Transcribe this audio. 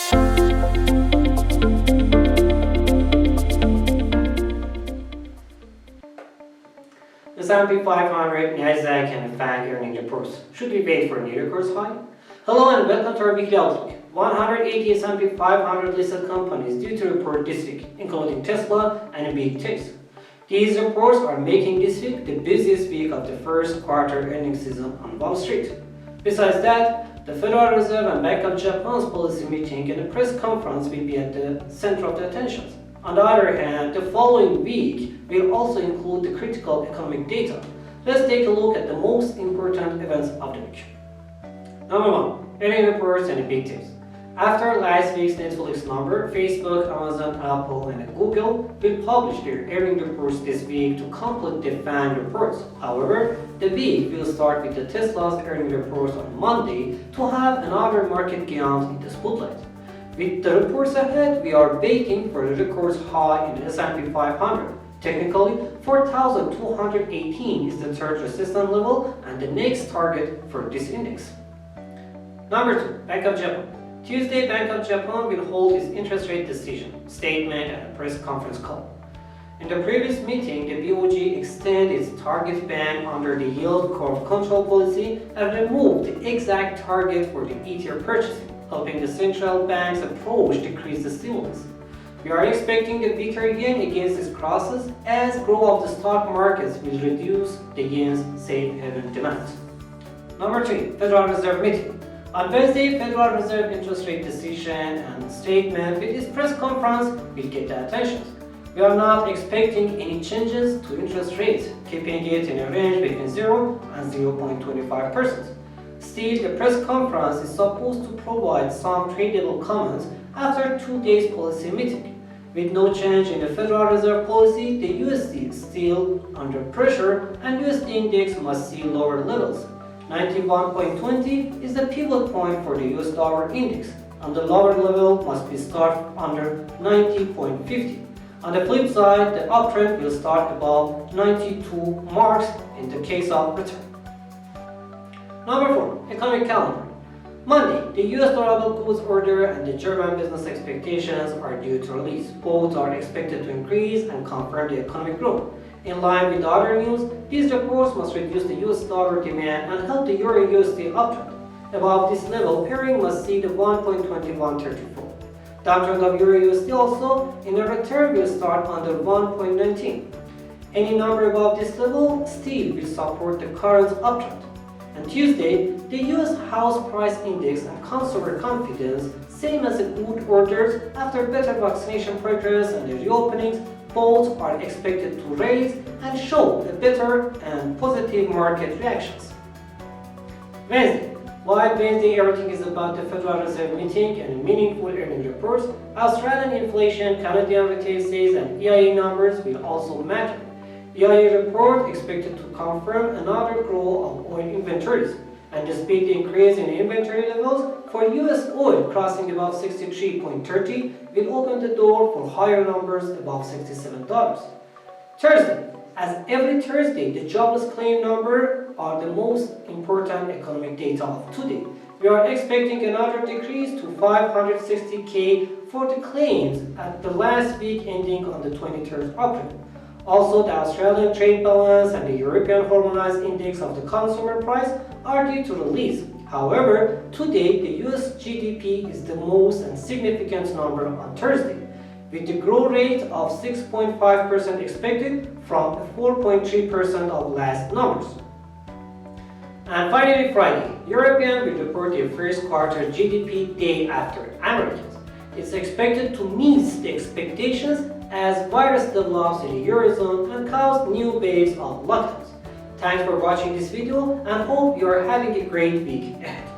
The S&P 500, Nasdaq, and FANG earning reports. Should we wait for a new record high? Hello and welcome to our weekly outlook. 180 S&P 500 listed companies due to report this week, including Tesla and big techs. These reports are making this week the busiest week of the first quarter earnings season on Wall Street. Besides that, the Federal Reserve and Bank of Japan's policy meeting and a press conference will be at the center of the attention. On the other hand, the following week will also include the critical economic data. Let's take a look at the most important events of the week. Number 1. Earnings reports and big tips. After last week's Netflix number, Facebook, Amazon, Apple, and Google will publish their earnings reports this week to complete the FANG reports. However, the week will start with the Tesla's earnings reports on Monday to have another market giant in the spotlight. With the reports ahead, we are waiting for the record high in the S&P 500. Technically, 4,218 is the third resistance level and the next target for this index. Number 2. Bank of Japan. Tuesday, Bank of Japan will hold its interest rate decision, statement, and a press conference call. In the previous meeting, the BOJ extended its target band under the yield curve control policy and removed the exact target for the ETF purchasing, helping the central bank's approach decrease the stimulus. We are expecting the weaker yen against these crosses as growth of the stock markets will reduce the yen's safe haven demand. Number 3. Federal Reserve meeting. On Wednesday, Federal Reserve interest rate decision and statement with its press conference will get the attention. We are not expecting any changes to interest rates, keeping it in a range between 0 and 0.25%. Still, the press conference is supposed to provide some tradable comments after 2 days policy meeting. With no change in the Federal Reserve policy, the USD is still under pressure and USD index must see lower levels. 91.20 is the pivot point for the US dollar index, and the lower level must be start under 90.50. On the flip side, the uptrend will start above 92 marks in the case of return. Number 4. Economic calendar. Monday, the US durable goods order and the German business expectations are due to release. Both are expected to increase and confirm the economic growth. In line with other news, these reports must reduce the US dollar demand and help the Euro USD uptrend. Above this level, pairing must see the 1.2134. Downtrend of Euro USD also in a return will start under 1.19. Any number above this level still will support the current uptrend. On Tuesday, the US House Price Index and Consumer Confidence, same as the good orders after better vaccination progress and the reopenings, both are expected to raise and show a better and positive market reactions. Wednesday. While Wednesday everything is about the Federal Reserve meeting and meaningful earnings reports, Australian inflation, Canadian retail sales, and EIA numbers will also matter. EIA report expected to confirm another growth of oil inventories, and despite the increase in inventory levels for US oil crossing above 63.30 will open the door for higher numbers above $67. Thursday. As every Thursday, the jobless claim number are the most important economic data of today. We are expecting another decrease to 560,000 for the claims at the last week ending on the 23rd of April. Also, the Australian trade balance and the European harmonized index of the consumer price are due to release. However, today the US GDP is the most and significant number on Thursday, with the growth rate of 6.5% expected from 4.3% of last numbers. And finally, Friday, European will report their first quarter GDP day after Americans. It's expected to meet the expectations as virus develops in the Eurozone and cause new waves of lockdowns. Thanks for watching this video and hope you are having a great week ahead.